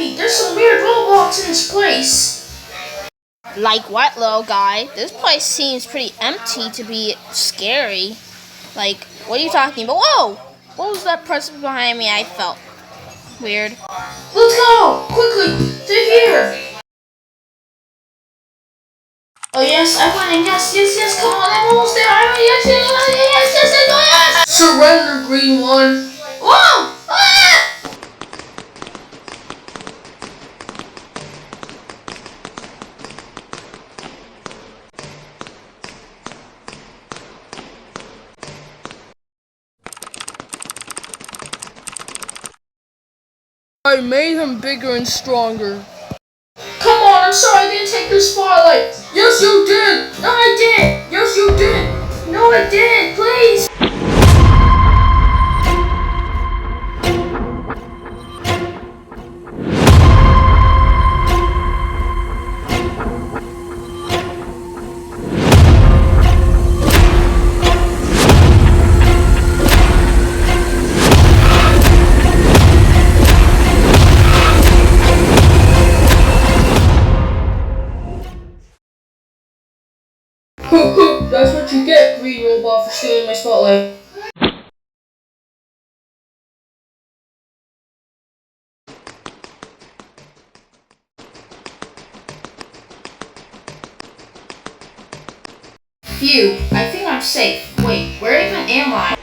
me. There's some weird robots in this place. Like what, little guy? This place seems pretty empty to be scary. Like, what are you talking about? Whoa! What was that presence behind me I felt? Weird. Let's go! Quickly! They're here! Oh yes, I won and yes, come on, I'm almost there. I won, yes. Surrender, green one. Whoa! Ah! I made him bigger and stronger. Come on, I'm sorry I didn't take your spotlight. Yes, you did. No, I did. Yes, you did. No, I didn't. Please. That's what you get, green robot, for stealing my spotlight. Phew, I think I'm safe. Wait, where even am I?